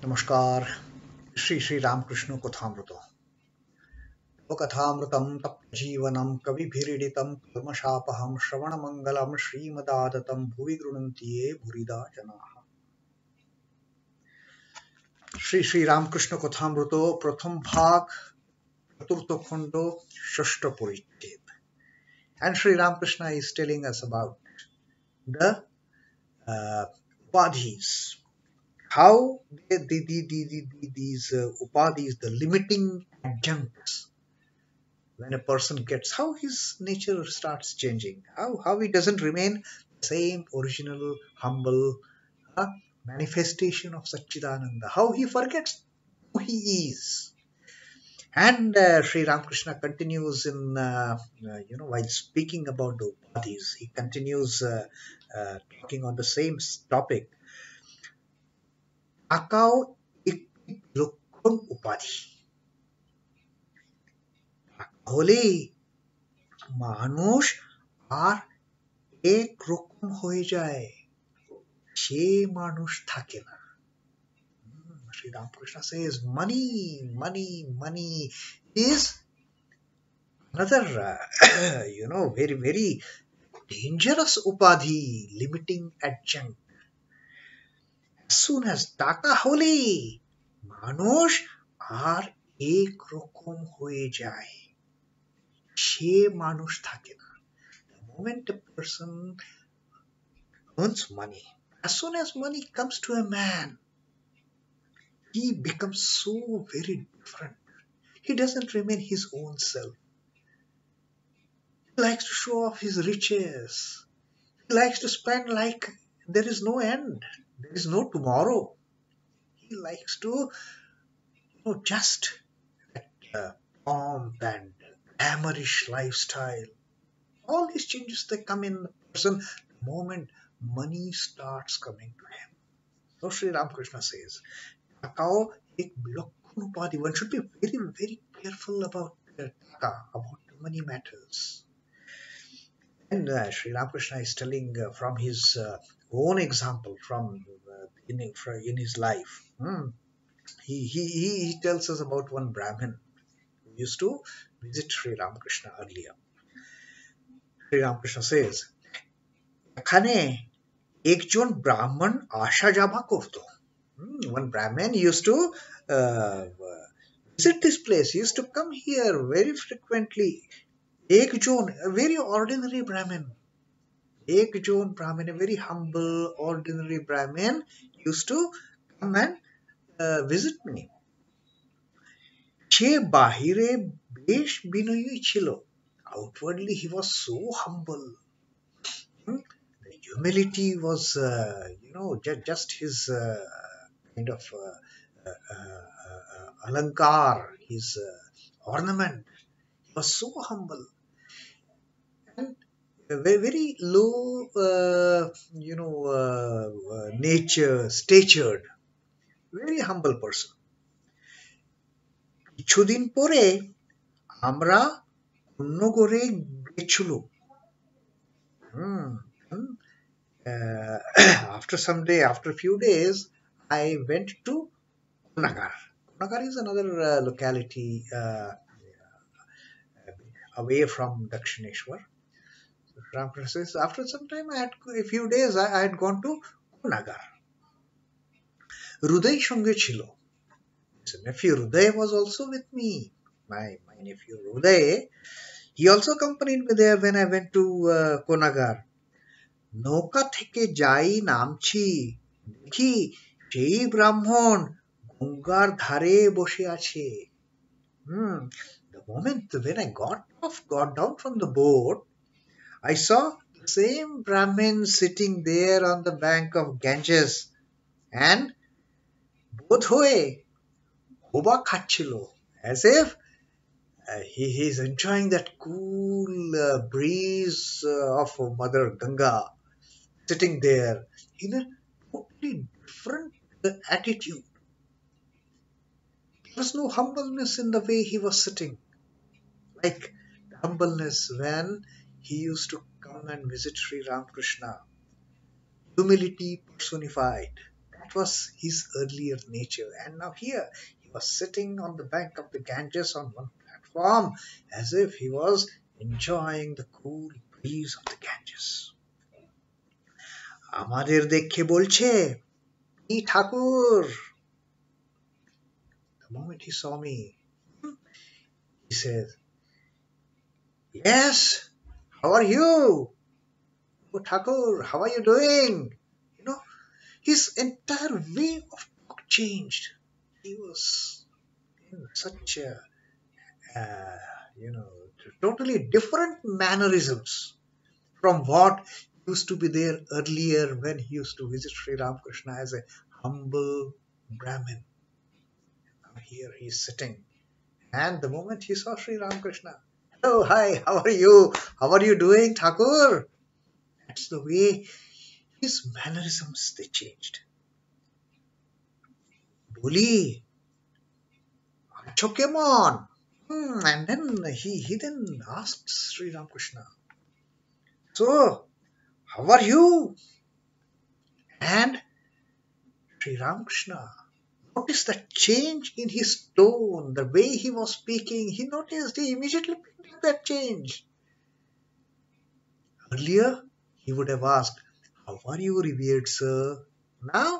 नमस्कार। श्री रामकृष्ण कथामृत कथामृतं तप्तजीवनं कविभिरीडितं कल्मषापहं श्रवणमङ्गलं श्रीमदादतं भुवि गृह्णन्ति ये भूरिदा जनाः। श्री रामकृष्ण कथामृत प्रथम भाग चतुर्थ खंड षष्ठ परिच्छेद. And Sri Ramakrishna is telling us about the upadhis, how these upadhis, the limiting adjuncts, when a person gets, how his nature starts changing, how he doesn't remain the same original humble uh, manifestation of Satchidananda, how he forgets who he is. And Sri Ramakrishna continues in while speaking about the upadhis, he continues talking on the same topic. Akao iklokkon upadhi hole মানুষ আর এক রকম হয়ে যায়, সে মানুষ থাকে না. Sri Ramakrishna says money is another very very dangerous upadhi, limiting adjunct. As soon as টাকা হলে মানুষ আর এক রকম হয়ে যায়, সে মানুষ থাকে না. The moment a person earns money, as soon as money comes to a man, he becomes so very different. He doesn't remain his own self. He likes to show off his riches. He likes to spend like there is no end, there is no tomorrow. He likes to just pomp and glamourish lifestyle. All these changes, they come in the person the moment money starts coming to him. So Sri Ramakrishna says, one should be very, very careful about taka, about money matters. And Sri Ramakrishna is telling from his own example from in his life. He tells us about one Brahmin who used to visit Sri Ramakrishna earlier. Sri Ramakrishna says, এখানে একজন ব্রাহ্মণ আসা যাওয়া করত. One Brahmin used to visit this place. He used to come here very frequently. Ekjon, a very ordinary Brahmin. Ekjon Brahmin, a very humble, ordinary Brahmin, used to come and visit me. সে বাহিরে বেশ বিনয়ী ছিল. Outwardly he was so humble. The humility was just his kind of alankar, his ornament. He was so humble and very, very low nature, statured, very humble person. কিছুদিন পরে আমরা নগরে গেছিলাম. After a few days, I went to Konagar. Konagar is another locality away from Dakshineshwar. So after some time, a few days, I had gone to Konagar. Ruday সঙ্গে ছিল. His nephew Ruday was also with me. My nephew Ruday, he also accompanied me there when I went to Konagar. নৌকা থেকে যাই নামছি, দেখি সেই ব্রাহ্মণ গঙ্গার ধারে বসে আছে. The moment when I got down from the boat, I saw the same Brahmin sitting there on the bank of Ganges and বোধ হয়ে হোবা খাচ্ছিল, as if he is enjoying that cool breeze of Mother Ganga, sitting there in a totally different attitude. There was no humbleness in the way he was sitting, like the humbleness when he used to come and visit Sri Ramakrishna. Humility personified. That That was his earlier nature. And now here, he was sitting on the bank of the Ganges on one platform as if he was enjoying the cool breeze of the Ganges. আমাদের দেখে বলছে, "এই ঠাকুর." The moment he saw me, he said, "Yes, how are you? Oh, Thakur, how are you doing?" You know, his entire way of talk changed. He was in such a, uh, you know, totally different mannerisms from what used to be there earlier when he used to visit Sri Ramakrishna as a humble Brahmin. Now here he is sitting, and the moment he saw Sri Ramakrishna, "Hello, hi, how are you? How are you doing, Thakur?" That's the way his mannerisms they changed. Boli, acho kemon? And then he then asked Sri Ramakrishna, "So, how are you?" And Sri Ramakrishna noticed the change in his tone, the way he was speaking. He noticed, he immediately picked up that change. Earlier, he would have asked, "How are you, revered sir?" Now,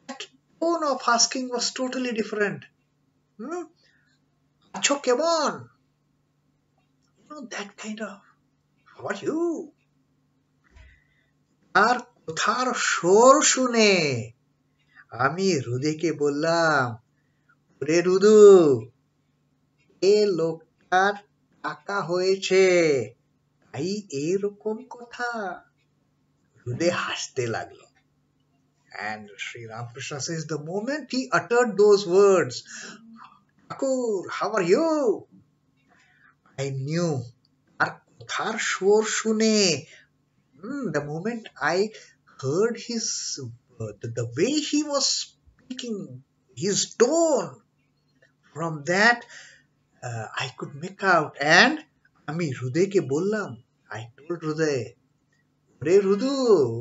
that tone of asking was totally different. Acho kemon? That kind of, "How are you?" আর কোথার স্বর শুনে আমি রুদেকে বললাম, "ওরে রুদু, এ লোকটার টাকা হয়েছে, তাই এরকম কথা." রুদে হাসতে লাগলো. And Sri Ramakrishna says, the moment he uttered those words, "Thakur, how are you?" I knew. আর কোথার স্বর শুনে, the moment I heard the way he was speaking, his tone, from that I could make out. And আমি হৃদয়কে বললাম, I told Hriday, "ওরে রুদু,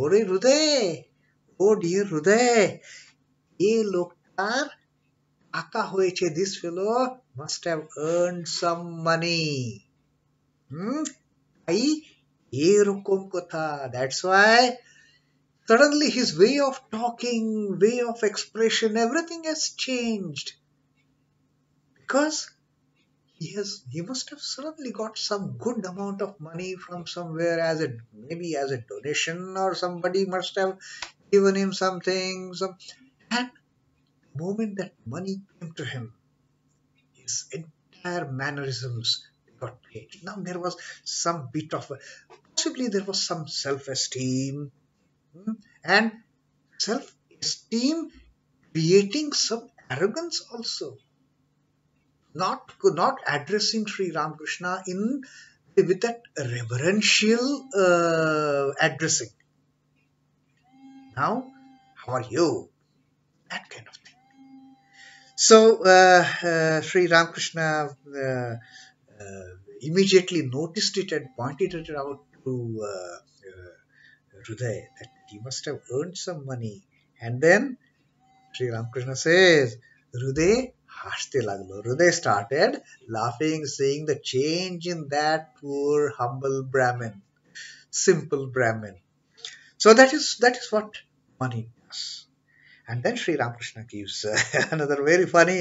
ওরে হৃদয়, oh dear হৃদয়, এ লোকটার টাকা হয়েছে, this fellow must have earned some money. তাই এরকম কথা." That's why suddenly his way of talking, way of expression, everything has changed. Because he must have suddenly got some good amount of money from somewhere, maybe as a donation, or somebody must have given him something. And the moment that money came to him, his entire mannerisms got changed. Now there was some bit of possibly there was some self-esteem, and self-esteem creating some arrogance also. Not addressing Sri Ramakrishna with that reverential addressing. Now, how are you? That kind of thing. So Sri Ramakrishna immediately noticed it and pointed it out to Hriday that he must have earned some money. And then Sri Ramakrishna says, Hriday হাসতে লাগলো. Hriday started laughing, seeing the change in that poor humble Brahmin, simple Brahmin. So that is what money does. And then Sri Ramakrishna gives another very funny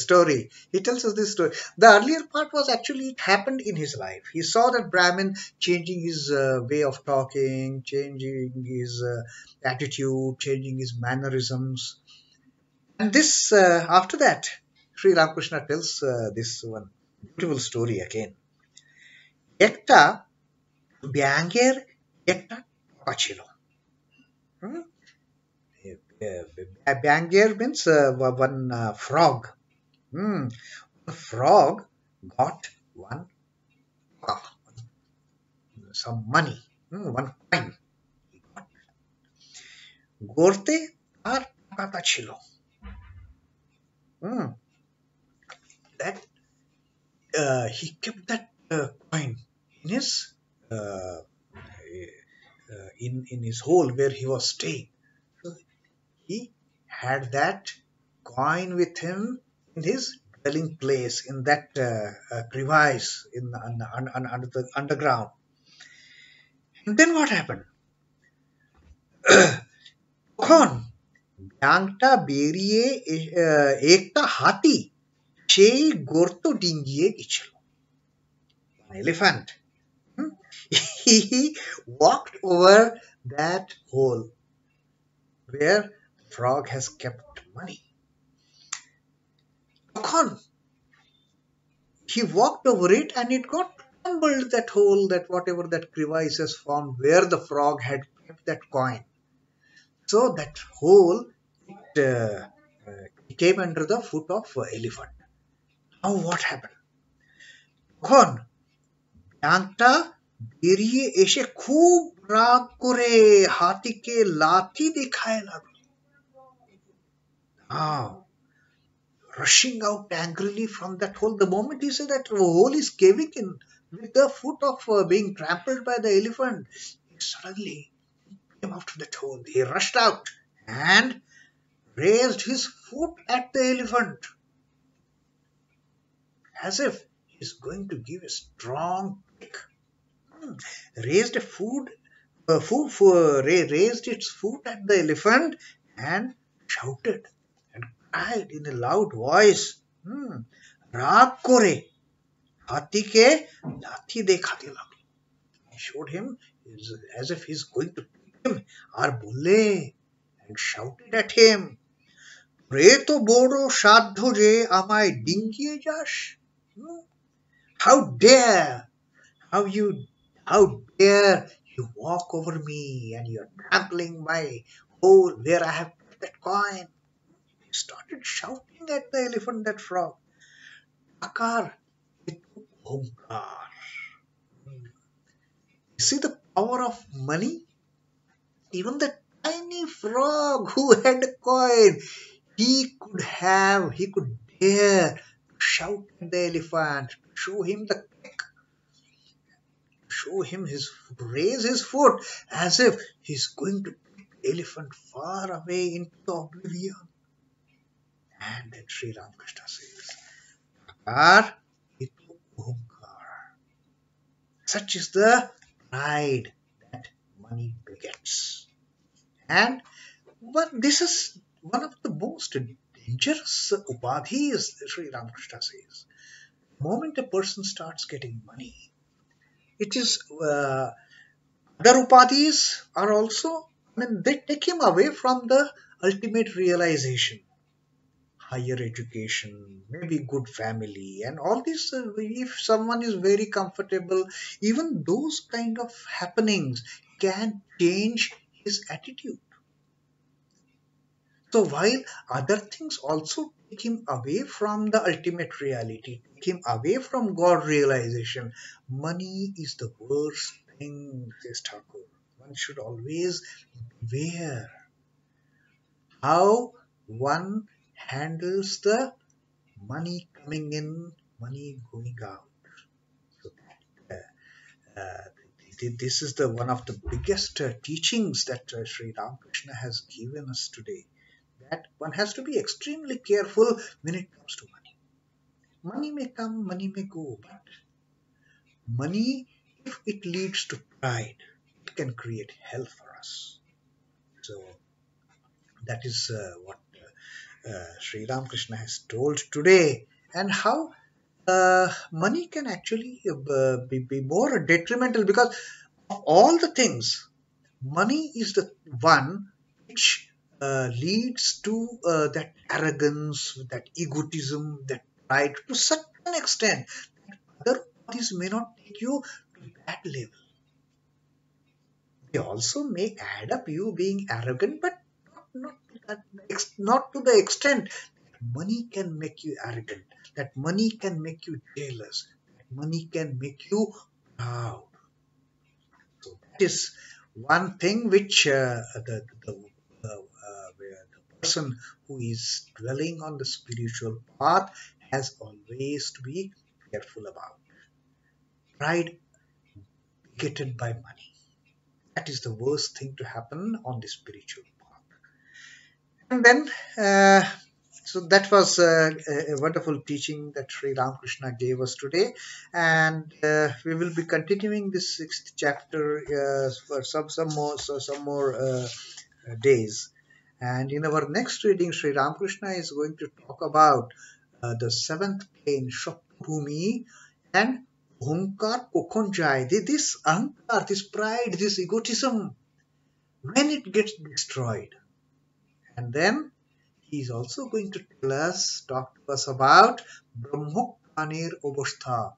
story. He tells us this story. The earlier part was actually, it happened in his life. He saw that Brahmin changing his way of talking, changing his attitude, changing his mannerisms. And this, after that, Sri Ramakrishna tells this one beautiful story again. একটা ব্যাঙের একটা টোকা ছিল. Bangier means one frog. The frog got some money, one coin. গড়তে তার টাকাটা ছিল. That he kept that coin in his in his hole where he was staying. So he had that coin with him in his dwelling place in that crevice in under the underground. And then what happened? তখন ব্যাঙটা বেরিয়ে একটা হাতি সেই গর্ত ডিঙ্গিয়ে গেছিল। Elephant. He walked over that hole where the frog has kept money. তখন he walked over it and it got tumbled, that hole, that whatever that crevice has formed where the frog had kept that coin. So that hole, it came under the foot of elephant. Now what happened? তখন ব্যাঙটা বেরিয়ে এসে খুব রাগ করে হাতিকে লাথি দেখায় লাগলো। Rushing out angrily from that hole. The moment he said that hole is caving in with the foot of being trampled by the elephant, he suddenly came out of that hole. He rushed out and raised his foot at the elephant as if he's going to give a strong kick. Raised raised its foot at the elephant and shouted and cried in a loud voice, রাগ করে হাতিকে লাথি দেখাতে লাগলো. He showed him as if he's going to kick him আর বললে and shouted at him, রে তো বড় সাধ্য যে আমায় ডিঙ্গিয়ে যাস. How dare how you how dare you walk over me and you're trampling my hole where I have put that coin. He started shouting at the elephant, that frog. Akar itu omkar. You see the power of money? Even the tiny frog who had a coin, he could dare to shout at the elephant, show him the kick, show him raise his foot as if he's going to kick the elephant far away into the oblivion. And then Sri Ramakrishna says, Akar itu omkar. Such is the pride that money begets. And this is one of the most dangerous upadhis, Sri Ramakrishna says. The moment a person starts getting money, it is other upadhis are also, they take him away from the ultimate realization. Higher education, maybe good family, and all this. If someone is very comfortable, even those kind of happenings can change his attitude. So while other things also take him away from the ultimate reality, take him away from God realization, money is the worst thing, says Thakur. One should always beware how one handles the money coming in, money going out. So this is the one of the biggest teachings that Sri Ramakrishna has given us today. That one has to be extremely careful when it comes to money. Money may come, money may go, but money, if it leads to pride, it can create hell for us. So that is what Sri Ramakrishna has told today, and how money can actually be more detrimental, because of all the things, money is the one which leads to that arrogance, that egotism, that pride to such an extent that other parties may not take you to that level. They also may add up you being arrogant, but not to the extent that money can make you arrogant, that money can make you jealous, that money can make you proud. So that is one thing which the person who is dwelling on the spiritual path has always to be careful about. Pride begetted by money. That is the worst thing to happen on the spiritual path. And then, uh, so that was a wonderful teaching that Sri Ramakrishna gave us today, and we will be continuing this sixth chapter for some more days. And in our next reading, Sri Ramakrishna is going to talk about the seventh plane, Shakti and Hunkar Kokonjai. This ahankar, this pride, this egotism, when it gets destroyed. And then he is also going to talk to us about Brahmokanir Obastha.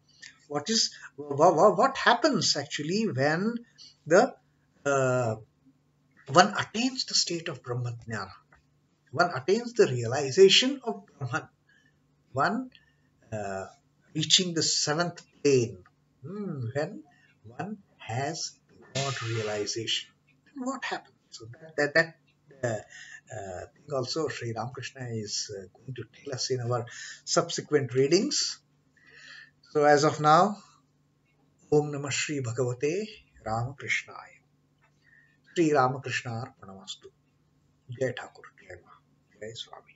What happens actually when the uh, one attains the state of Brahmajnana, one attains the realization of Brahman, one uh, reaching the seventh plane, when one has God realization. What happens? So that thing also Sri Ramakrishna is going to tell us in our subsequent readings. So as of now, Om Namah Shri Bhagavate Ramakrishnaaya. Shri Ramakrishna Arpanamastu. Jai Thakur, Jai Ma, Jai Swami.